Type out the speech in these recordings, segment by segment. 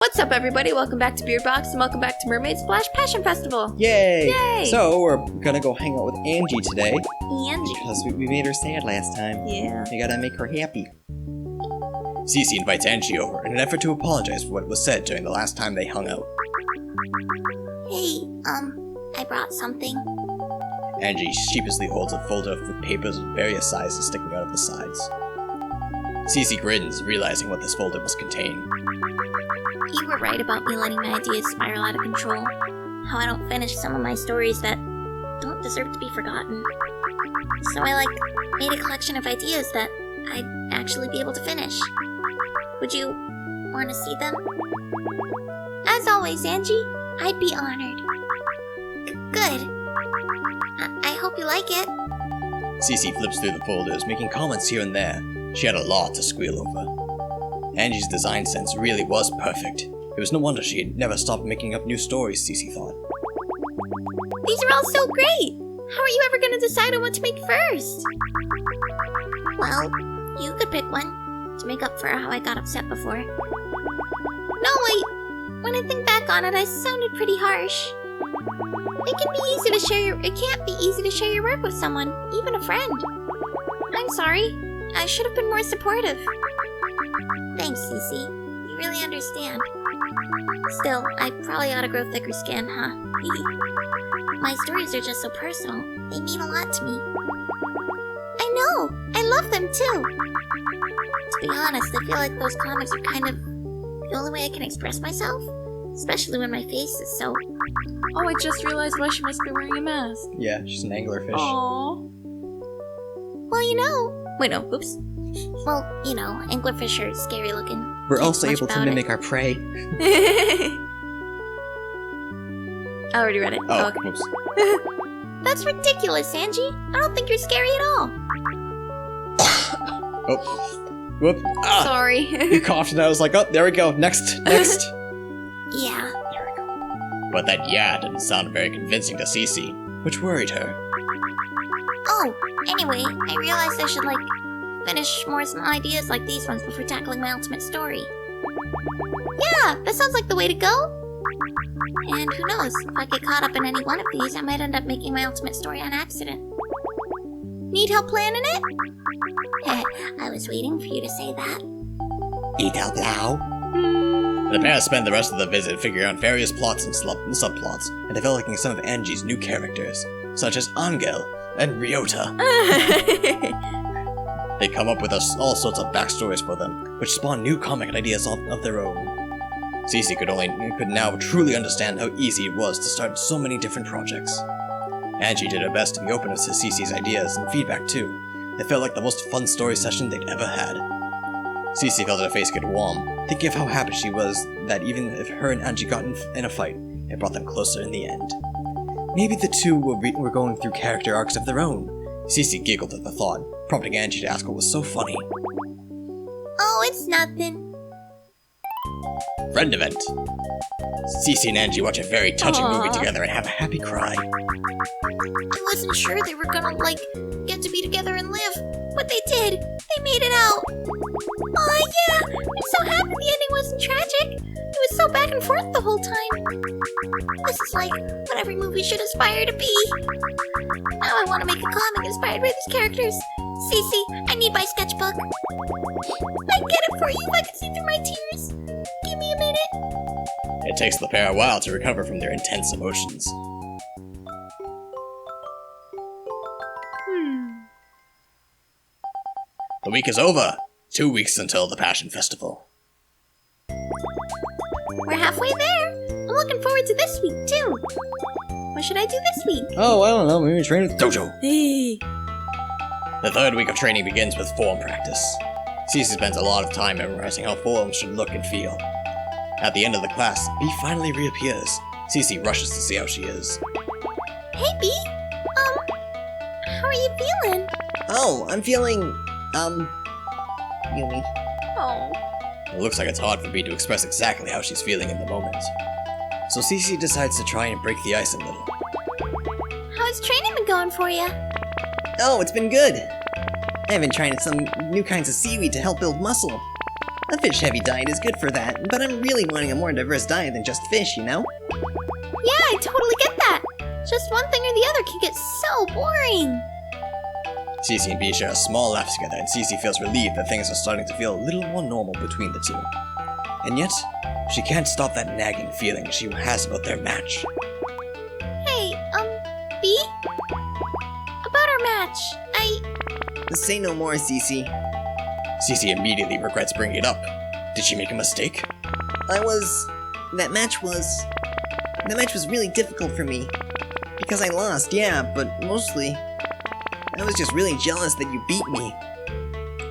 What's up, everybody? Welcome back to BeardBox and welcome back to Mermaid Splash Passion Festival. Yay! Yay! So, we're gonna go hang out with Angie today. Angie. Because we made her sad last time. Yeah. We gotta make her happy. CiCi invites Angie over in an effort to apologize for what was said during the last time they hung out. Hey, I brought something. Angie sheepishly holds a folder of papers of various sizes sticking out of the sides. CiCi grins, realizing what this folder must contain. You were right about me letting my ideas spiral out of control. How I don't finish some of my stories that don't deserve to be forgotten. So I, made a collection of ideas that I'd actually be able to finish. Would you want to see them? As always, Angie, I'd be honored. Good. I hope you like it. CiCi flips through the folders, making comments here and there. She had a lot to squeal over. Angie's design sense really was perfect. It was no wonder she had never stopped making up new stories, CiCi thought. These are all so great! How are you ever going to decide on what to make first? Well, you could pick one, to make up for how I got upset before. No, wait! When I think back on it, I sounded pretty harsh. It can't be easy to share your work with someone, even a friend. I'm sorry. I should have been more supportive. Thanks, CiCi. You really understand. Still, I probably ought to grow thicker skin, huh? My stories are just so personal. They mean a lot to me. I know! I love them too! To be honest, I feel like those comics are kind of the only way I can express myself. Especially when my face is so... Oh, I just realized why she must be wearing a mask. Yeah, she's an anglerfish. Aww. Well, you know... Wait, no, oops. Well, you know, anglerfish are scary looking. We're Can't also much able to about it. mimic our prey. I already read it. Oh, okay. whoops. That's ridiculous, Angie. I don't think you're scary at all. Oh. Whoop. Ah! Sorry. You coughed and I was like, oh, there we go. Next. Yeah. There we go. But that yeah didn't sound very convincing to CiCi, which worried her. Oh, anyway, I realized I should, finish more small ideas like these ones before tackling my ultimate story. Yeah, that sounds like the way to go. And who knows, if I get caught up in any one of these, I might end up making my ultimate story on accident. Need help planning it? I was waiting for you to say that. Eat out loud. The pair spend the rest of the visit figuring out various plots and subplots, and developing some of Angie's new characters, such as Angel and Ryota. They come up with all sorts of backstories for them, which spawn new comic ideas of their own. CiCi could now truly understand how easy it was to start so many different projects. Angie did her best to be open to CiCi's ideas and feedback too. It felt like the most fun story session they'd ever had. CiCi felt her face get warm, thinking of how happy she was that even if her and Angie got in a fight, it brought them closer in the end. Maybe the two were going through character arcs of their own. CiCi giggled at the thought, prompting Angie to ask what was so funny. Oh, it's nothing. Friend event. CiCi and Angie watch a very touching movie Aww. together and have a happy cry. I wasn't sure they were gonna, get to be together and live, but they did. They made it out. Aw, yeah! I'm so happy the ending wasn't tragic. It was so back and forth the whole time. This is what every movie should aspire to be. Now I want to make a comic inspired by these characters. CiCi, I need my sketchbook. I'd get it for you if I could see through my tears. Give me a minute. It takes the pair a while to recover from their intense emotions. The week is over. 2 weeks until the Passion Festival. We're halfway there. I'm looking forward to this week, too. What should I do this week? Oh, I don't know. Maybe train at the dojo. Hey. The third week of training begins with form practice. CiCi spends a lot of time memorizing how forms should look and feel. At the end of the class, Bee finally reappears. CiCi rushes to see how she is. Hey, Bee. How are you feeling? Oh, I'm feeling, Yumi. Oh. It looks like it's hard for Bee to express exactly how she's feeling in the moment. So CiCi decides to try and break the ice a little. How's training been going for you? Oh, it's been good. I've been trying some new kinds of seaweed to help build muscle. A shellfish-heavy diet is good for that, but I'm really wanting a more diverse diet than just fish, you know? Yeah, I totally get that. Just one thing or the other can get so boring. CiCi and Bee share a small laugh together, and CiCi feels relieved that things are starting to feel a little more normal between the two. And yet, she can't stop that nagging feeling she has about their match. Hey, Bee? About our match, Say no more, CiCi. CiCi immediately regrets bringing it up. Did she make a mistake? That match was really difficult for me. Because I lost, yeah, but mostly, I was just really jealous that you beat me.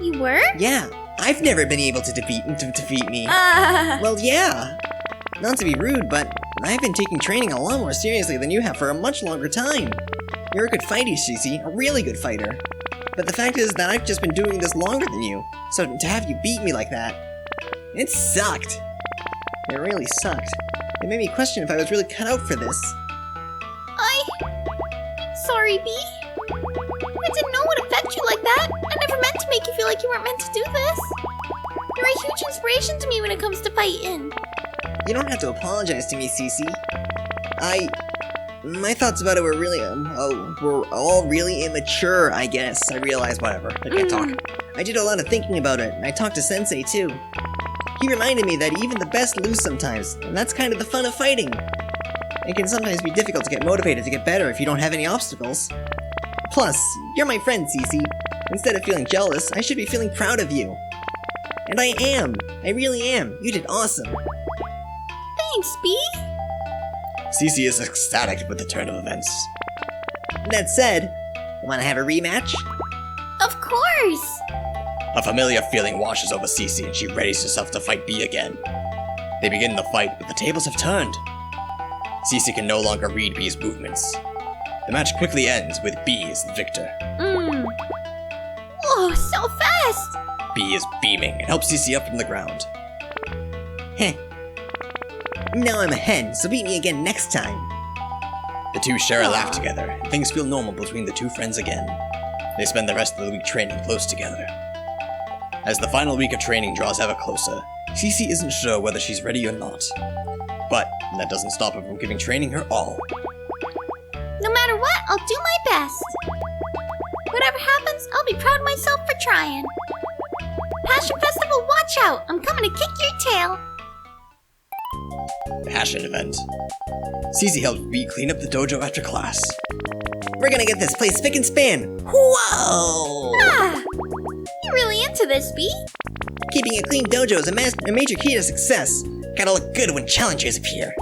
You were? Yeah, I've never been able to defeat me. Well, yeah. Not to be rude, but I've been taking training a lot more seriously than you have for a much longer time. You're a good fighter, CiCi, a really good fighter. But the fact is that I've just been doing this longer than you, so to have you beat me like that, it sucked. It really sucked. It made me question if I was really cut out for this. Sorry, Bee. I didn't know it would affect you like that. I never meant to make you feel like you weren't meant to do this. You're a huge inspiration to me when it comes to fighting. You don't have to apologize to me, CiCi. My thoughts about it were really, were all really immature, I guess. I realized, whatever, I can't talk. I did a lot of thinking about it, and I talked to Sensei, too. He reminded me that even the best lose sometimes, and that's kind of the fun of fighting. It can sometimes be difficult to get motivated to get better if you don't have any obstacles. Plus, you're my friend, CiCi. Instead of feeling jealous, I should be feeling proud of you. And I am. I really am. You did awesome. Thanks, Bee. CiCi is ecstatic with the turn of events. That said, wanna have a rematch? Of course. A familiar feeling washes over CiCi and she readies herself to fight Bee again. They begin the fight, but the tables have turned. CiCi can no longer read Bee's movements. The match quickly ends with Bee as the victor. Oh, so fast! Bee is beaming and helps CiCi up from the ground. Heh. Now I'm ahead, so beat me again next time. The two share a laugh together, and things feel normal between the two friends again. They spend the rest of the week training close together. As the final week of training draws ever closer, CiCi isn't sure whether she's ready or not. But that doesn't stop her from giving training her all. No matter what, I'll do my best. Whatever happens, I'll be proud of myself for trying. Passion Festival, watch out! I'm coming to kick your tail. Passion event. CiCi helps Bee clean up the dojo after class. We're gonna get this place spick and span. Whoa! You're really into this, Bee. Keeping a clean dojo is a major key to success. Gotta look good when challengers appear.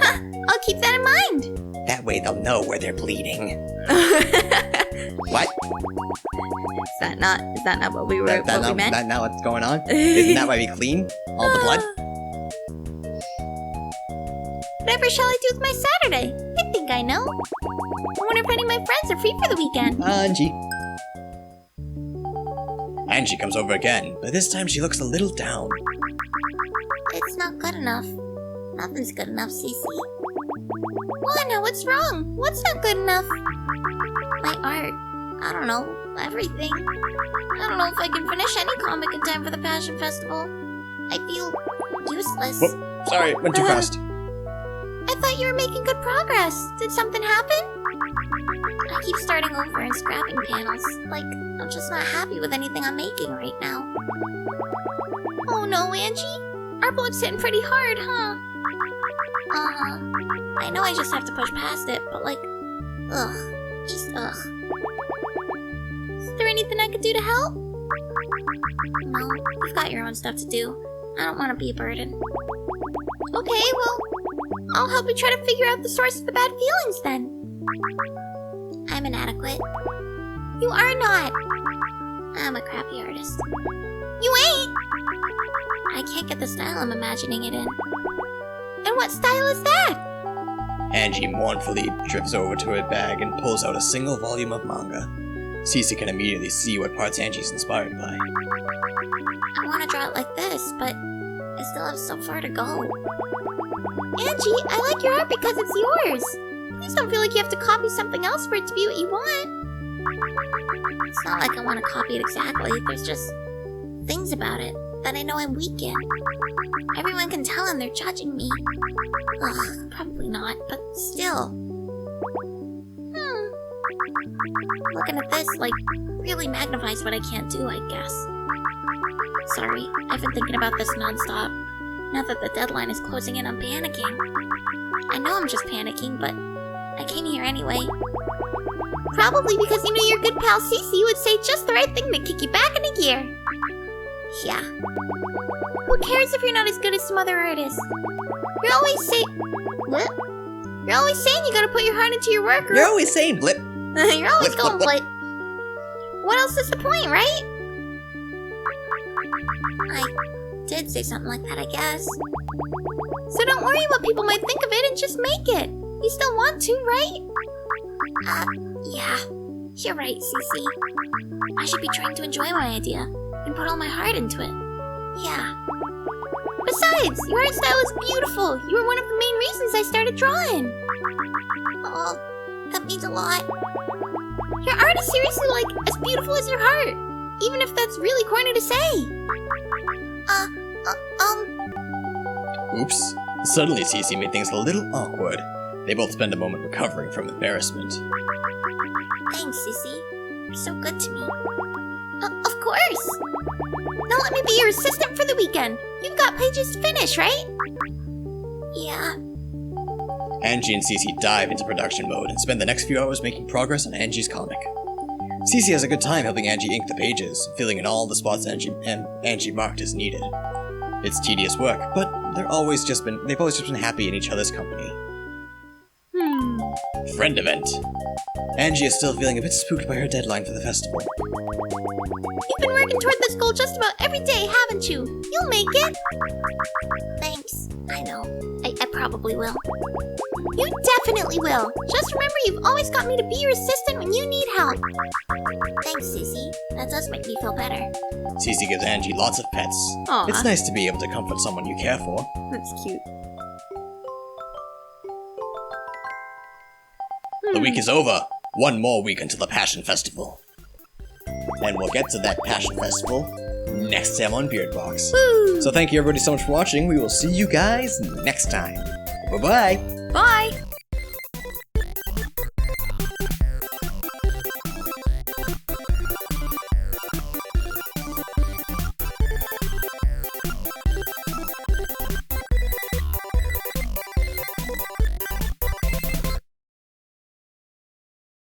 I'll keep that in mind. That way they'll know where they're bleeding. What? Is that not what we meant? That not what's going on? Isn't that why we clean all the blood? Whatever shall I do with my Saturday? I think I know. I wonder if any of my friends are free for the weekend. Angie comes over again, but this time she looks a little down. It's not good enough. Nothing's good enough, CiCi. What now? What's wrong? What's not good enough? My art. I don't know. Everything. I don't know if I can finish any comic in time for the Passion Festival. I feel useless. Whoa, sorry, went too fast. I thought you were making good progress. Did something happen? I keep starting over and scrapping panels. Like, I'm just not happy with anything I'm making right now. Oh no, Angie. Our blood's hitting pretty hard, huh? I know I just have to push past it, but like, ugh. Just ugh. Is there anything I could do to help? No, you've got your own stuff to do. I don't want to be a burden. Okay, well, I'll help you try to figure out the source of the bad feelings then. I'm inadequate. You are not. I'm a crappy artist. You ain't! I can't get the style I'm imagining it in. And what style is that? Angie mournfully drifts over to her bag and pulls out a single volume of manga. CiCi can immediately see what parts Angie's inspired by. I want to draw it like this, but I still have so far to go. Angie, I like your art because it's yours. Please don't feel like you have to copy something else for it to be what you want. It's not like I want to copy it exactly. There's just things about it that I know I'm weak in. Everyone can tell and they're judging me. Ugh, probably not, but still. Looking at this, like, really magnifies what I can't do, I guess. Sorry, I've been thinking about this nonstop. Now that the deadline is closing in, I'm panicking. I know I'm just panicking, but I came here anyway. Probably because you know your good pal CiCi would say just the right thing to kick you back into gear. Yeah. Who cares if you're not as good as some other artists? You're always What? You're always saying you gotta put your heart into your work, or... You're always saying blip. You're always Blip, going blip, blip. What else is the point, right? I did say something like that, I guess. So don't worry what people might think of it and just make it. You still want to, right? Yeah. You're right, CiCi. I should be trying to enjoy my idea and put all my heart into it. Yeah. Besides, your art style is beautiful. You were one of the main reasons I started drawing. Oh, that means a lot. Your art is seriously, like, as beautiful as your heart. Even if that's really corny to say. Oops. Suddenly CiCi made things a little awkward. They both spend a moment recovering from embarrassment. Thanks, CiCi. You're so good to me. Of course! Now let me be your assistant for the weekend. You've got pages to finish, right? Yeah. Angie and CiCi dive into production mode and spend the next few hours making progress on Angie's comic. CiCi has a good time helping Angie ink the pages, filling in all the spots Angie marked as needed. It's tedious work, but they've always just been happy in each other's company. Friend event. Angie is still feeling a bit spooked by her deadline for the festival. You've been working toward this goal just about every day, haven't you? You'll make it. Thanks. I know. I probably will. You definitely will. Just remember you've always got me to be your assistant when you need help. Thanks, CiCi. That does make me feel better. CiCi gives Angie lots of pets. Aw. It's nice to be able to comfort someone you care for. That's cute. The week is over. One more week until the Passion Festival. And we'll get to that Passion Festival next time on BeardBox. Woo! So thank you everybody so much for watching. We will see you guys next time. Bye-bye. Bye!